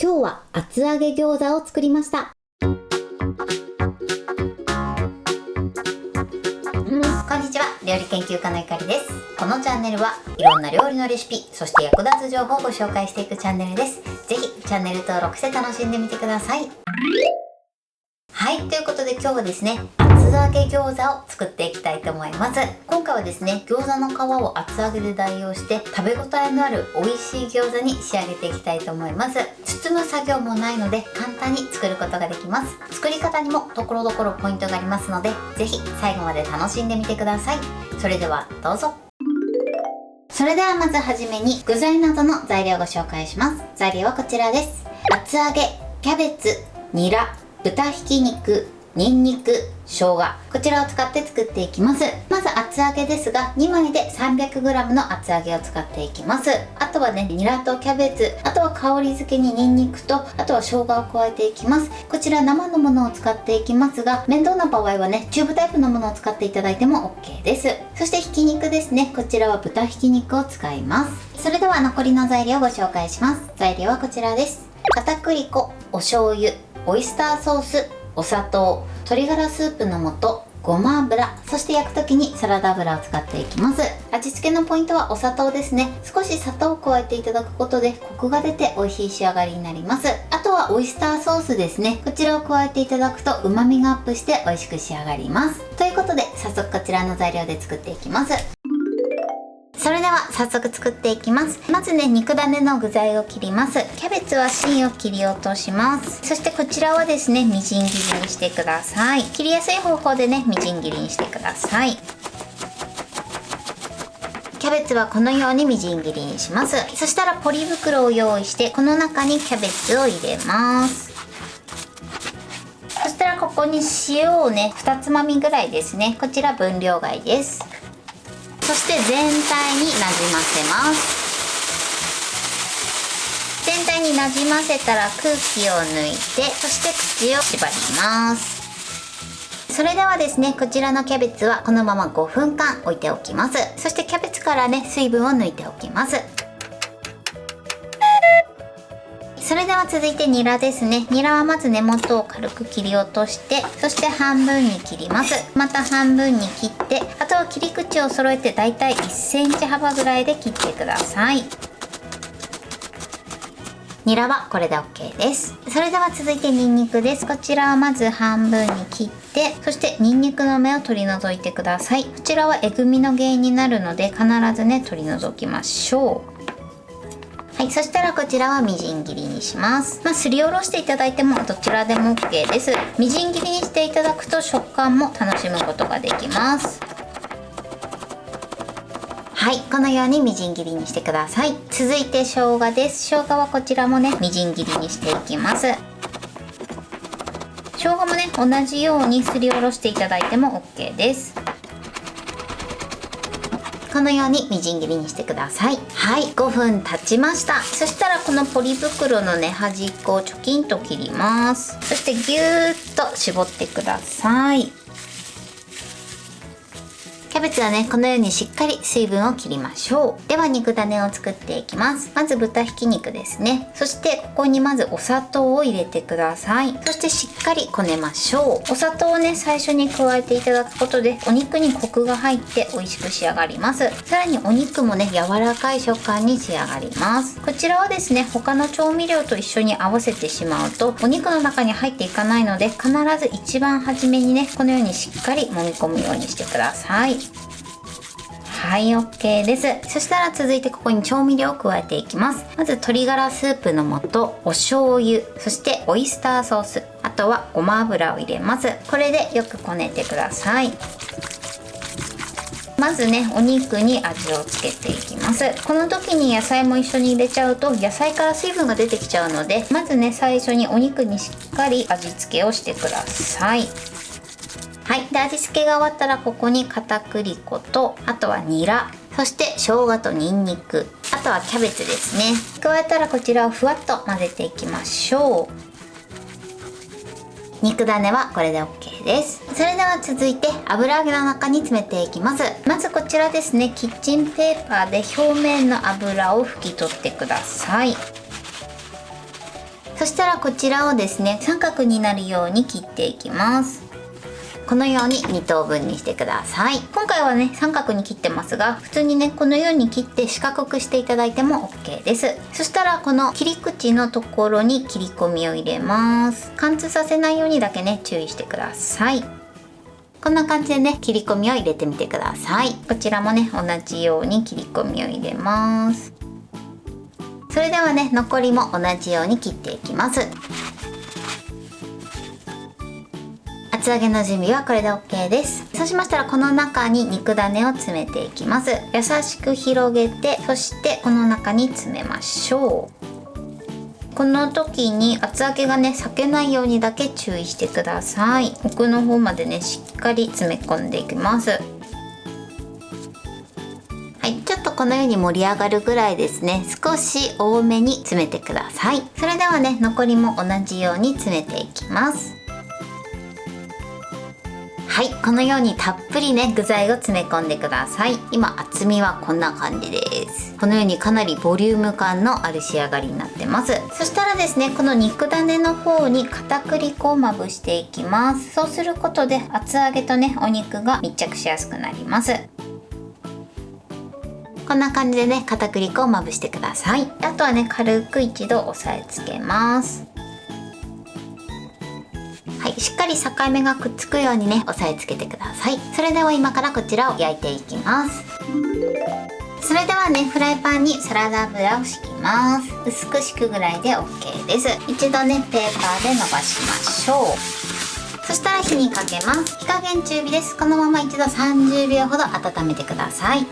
今日は厚揚げ餃子を作りました。こんにちは、料理研究家のゆかりです。このチャンネルはいろんな料理のレシピ、そして役立つ情報をご紹介していくチャンネルです。ぜひチャンネル登録して楽しんでみてください。はい、ということで今日はですね、厚揚げ餃子を作っていきたいと思います。今回はですね、餃子の皮を厚揚げで代用して食べ応えのある美味しい餃子に仕上げていきたいと思います。包む作業もないので簡単に作ることができます。作り方にもところどころポイントがありますので、ぜひ最後まで楽しんでみてください。それではどうぞ。それではまずはじめに具材などの材料をご紹介します。材料はこちらです。厚揚げ、キャベツ、ニラ、豚ひき肉、にんにく、生姜、こちらを使って作っていきます。まず厚揚げですが、2枚で 300g の厚揚げを使っていきます。あとはね、ニラとキャベツ、あとは香り付けににんにくと、あとは生姜を加えていきます。こちら生のものを使っていきますが、面倒な場合はね、チューブタイプのものを使っていただいても OK です。そしてひき肉ですね、こちらは豚ひき肉を使います。それでは残りの材料をご紹介します。材料はこちらです。片栗粉、お醤油、オイスターソース、お砂糖、鶏ガラスープの素、ごま油、そして焼く時にサラダ油を使っていきます。味付けのポイントはお砂糖ですね。少し砂糖を加えていただくことでコクが出て美味しい仕上がりになります。あとはオイスターソースですね。こちらを加えていただくと旨味がアップして美味しく仕上がります。ということで早速こちらの材料で作っていきます。それでは早速作っていきます。まずね、肉ダネの具材を切ります。キャベツは芯を切り落とします。そしてこちらはですね、みじん切りにしてください。切りやすい方法でね、みじん切りにしてください。キャベツはこのようにみじん切りにします。そしたらポリ袋を用意して、この中にキャベツを入れます。そしたらここに塩をね、2つまみぐらいですね。こちら分量外です。そして全体になじませます。全体になじませたら空気を抜いて、そして口を縛ります。それではですね、こちらのキャベツはこのまま5分間置いておきます。そしてキャベツからね、水分を抜いておきます。それでは続いてニラですね。ニラはまず根元を軽く切り落として、そして半分に切ります。また半分に切って、あとは切り口を揃えてだいたい1センチ幅ぐらいで切ってください。ニラはこれで OK です。それでは続いてニンニクです。こちらはまず半分に切って、そしてニンニクの芽を取り除いてください。こちらはえぐみの原因になるので必ずね、取り除きましょう。はい、そしたらこちらはみじん切りにします。すりおろしていただいてもどちらでも OK です。みじん切りにしていただくと食感も楽しむことができます。はい、このようにみじん切りにしてください。続いて生姜です。生姜はこちらもね、みじん切りにしていきます。生姜もね、同じようにすりおろしていただいても OK です。このようにみじん切りにしてください。はい、5分経ちました。そしたらこのポリ袋のね、端っこをチョキンと切ります。そしてぎゅーっと絞ってください。キャベツはね、このようにしっかり水分を切りましょう。では肉ダネを作っていきます。まず豚ひき肉ですね。そしてここにまずお砂糖を入れてください。そしてしっかりこねましょう。お砂糖をね、最初に加えていただくことでお肉にコクが入って美味しく仕上がります。さらにお肉もね、柔らかい食感に仕上がります。こちらはですね、他の調味料と一緒に合わせてしまうとお肉の中に入っていかないので、必ず一番初めにね、このようにしっかり揉み込むようにしてください。はい、 OK です。そしたら続いてここに調味料を加えていきます。まず鶏ガラスープの素、お醤油、そしてオイスターソース、あとはごま油を入れます。これでよくこねてください。まずね、お肉に味をつけていきます。この時に野菜も一緒に入れちゃうと野菜から水分が出てきちゃうので、まずね、最初にお肉にしっかり味付けをしてください。はい、で味付けが終わったらここに片栗粉と、あとはニラ、そして生姜とニンニク、あとはキャベツですね。加えたらこちらをふわっと混ぜていきましょう。肉ダネはこれで OK です。それでは続いて油揚げの中に詰めていきます。まずこちらですね、キッチンペーパーで表面の油を拭き取ってください。そしたらこちらをですね、三角になるように切っていきます。このように2等分にしてください。今回はね三角に切ってますが、普通にねこのように切って四角くしていただいても OK です。そしたらこの切り口のところに切り込みを入れます。貫通させないようにだけね注意してください。こんな感じでね切り込みを入れてみてください。こちらもね同じように切り込みを入れます。それではね残りも同じように切っていきます。厚揚げの準備はこれで OK です。そうしましたらこの中に肉ダネを詰めていきます。優しく広げて、そしてこの中に詰めましょう。この時に厚揚げがね裂けないようにだけ注意してください。奥の方までねしっかり詰め込んでいきます。はい、ちょっとこのように盛り上がるぐらいですね、少し多めに詰めてください。それではね残りも同じように詰めていきます。はい、このようにたっぷりね具材を詰め込んでください。今厚みはこんな感じです。このようにかなりボリューム感のある仕上がりになってます。そしたらですね、この肉ダネの方に片栗粉をまぶしていきます。そうすることで厚揚げとねお肉が密着しやすくなります。こんな感じでね片栗粉をまぶしてください。あとはね軽く一度押さえつけます。はい、しっかり境目がくっつくようにね押さえつけてください。それでは今からこちらを焼いていきます。それではねフライパンにサラダ油を敷きます。薄く敷くぐらいで OK です。一度ねペーパーで伸ばしましょう。そしたら火にかけます。火加減中火です。このまま一度30秒ほど温めてください。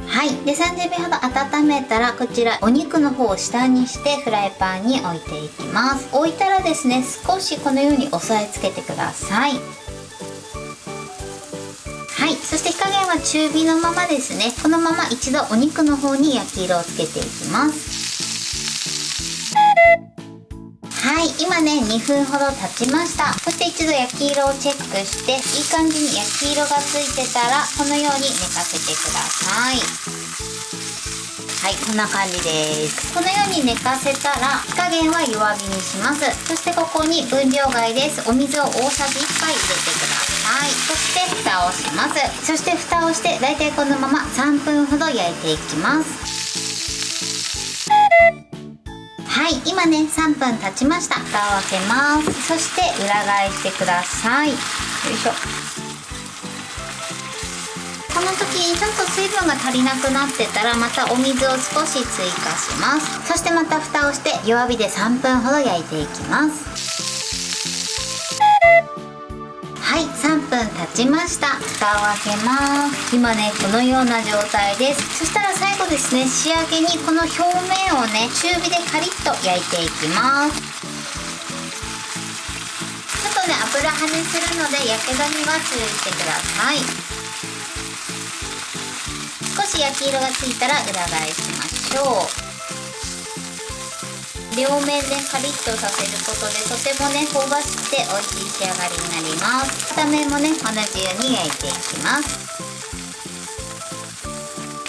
はい、で30秒ほど温めたらこちらお肉の方を下にしてフライパンに置いていきます。置いたらですね少しこのように押さえつけてください。はい、そして火加減は中火のままですね。このまま一度お肉の方に焼き色をつけていきます。はい、今ね2分ほど経ちました。そして一度焼き色をチェックしていい感じに焼き色がついてたらこのように寝かせてください。はい、こんな感じです。このように寝かせたら火加減は弱火にします。そしてここに分量外です。お水を大さじ1杯入れてください。そして蓋をします。そして蓋をしてだいたいこのまま3分ほど焼いていきます。はい、今ね3分経ちました。蓋を開けます。そして裏返してください。よいしょ。この時にちょっと水分が足りなくなってたらまたお水を少し追加します。そしてまた蓋をして弱火で3分ほど焼いていきます。はい、3分経ちました。蓋を開けます。今ねこのような状態です。そしたら最後ですね、仕上げにこの表面をね中火でカリッと焼いていきます。ちょっとね油跳ねするのでやけどには注意してください。少し焼き色がついたら裏返しましょう。両面でカリッとさせることでとてもね香ばしくて美味しい仕上がりになります。片面もね同じように焼いていきます。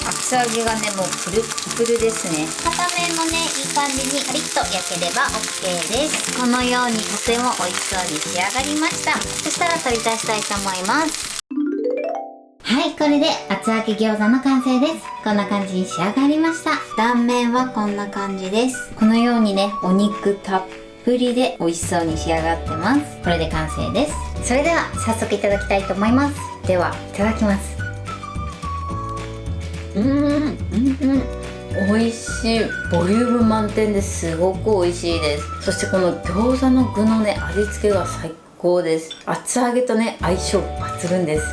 厚揚げがねもうプルップルですね。片面もねいい感じにカリッと焼ければ OK です。このようにとても美味しそうに仕上がりました。そしたら取り出したいと思います。はい、これで厚揚げ餃子の完成です。こんな感じに仕上がりました。断面はこんな感じです。このようにねお肉たっぷりで美味しそうに仕上がってます。これで完成です。それでは早速いただきたいと思います。ではいただきます。美味しい。ボリューム満点ですごく美味しいです。そしてこの餃子の具のね味付けが最高です。厚揚げとね相性抜群です。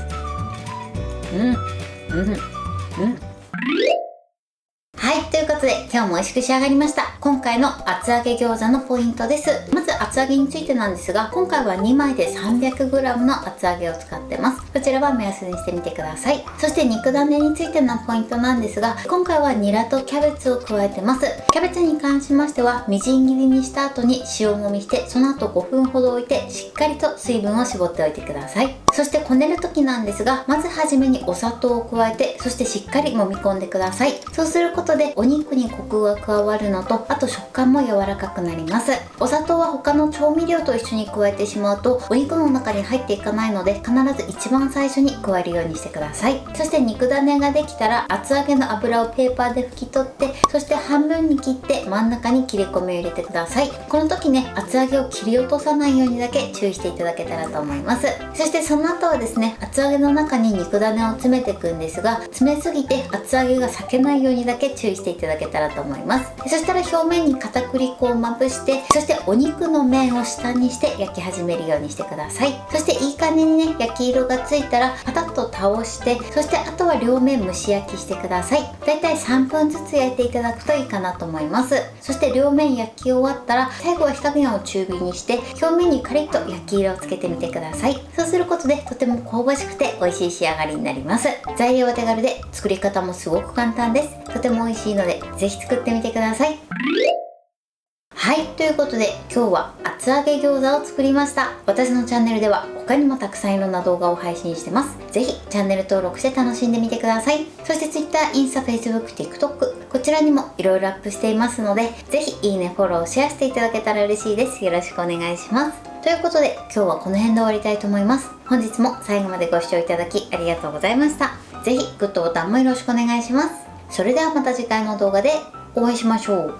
はい、ということで今日も美味しく仕上がりました。今回の厚揚げ餃子のポイントです。まず厚揚げについてなんですが、今回は2枚で 300g の厚揚げを使ってます。こちらは目安にしてみてください。そして肉ダネについてのポイントなんですが、今回はニラとキャベツを加えてます。キャベツに関しましてはみじん切りにした後に塩もみして、その後5分ほど置いてしっかりと水分を絞っておいてください。そしてこねる時なんですが、まずはじめにお砂糖を加えて、そしてしっかり揉み込んでください。そうすることでお肉肉にコクが加わるのと、あと食感も柔らかくなります。お砂糖は他の調味料と一緒に加えてしまうとお肉の中に入っていかないので、必ず一番最初に加えるようにしてください。そして肉種ができたら厚揚げの油をペーパーで拭き取って、そして半分に切って真ん中に切れ込みを入れてください。この時ね、厚揚げを切り落とさないようにだけ注意していただけたらと思います。そしてその後はですね、厚揚げの中に肉種を詰めていくんですが、詰めすぎて厚揚げが裂けないようにだけ注意していただけたらと思います。そしたら表面に片栗粉をまぶして、そしてお肉の面を下にして焼き始めるようにしてください。そしていい感じにね、焼き色がついたらパタッと倒して、そしてあとは両面蒸し焼きしてください。だいたい3分ずつ焼いていただくといいかなと思います。そして両面焼き終わったら最後は火加減を中火にして、表面にカリッと焼き色をつけてみてください。そうすることでとても香ばしくて美味しい仕上がりになります。材料は手軽で作り方もすごく簡単です。とても美味しいのでぜひ作ってみてください。はい、ということで今日は厚揚げ餃子を作りました。私のチャンネルでは他にもたくさんいろんな動画を配信してます。ぜひチャンネル登録して楽しんでみてください。そして Twitter、インスタ、Facebook、TikTok、こちらにもいろいろアップしていますので、ぜひいいね、フォロー、シェアしていただけたら嬉しいです。よろしくお願いします。ということで今日はこの辺で終わりたいと思います。本日も最後までご視聴いただきありがとうございました。ぜひグッドボタンもよろしくお願いします。それではまた次回の動画でお会いしましょう。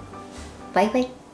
バイバイ。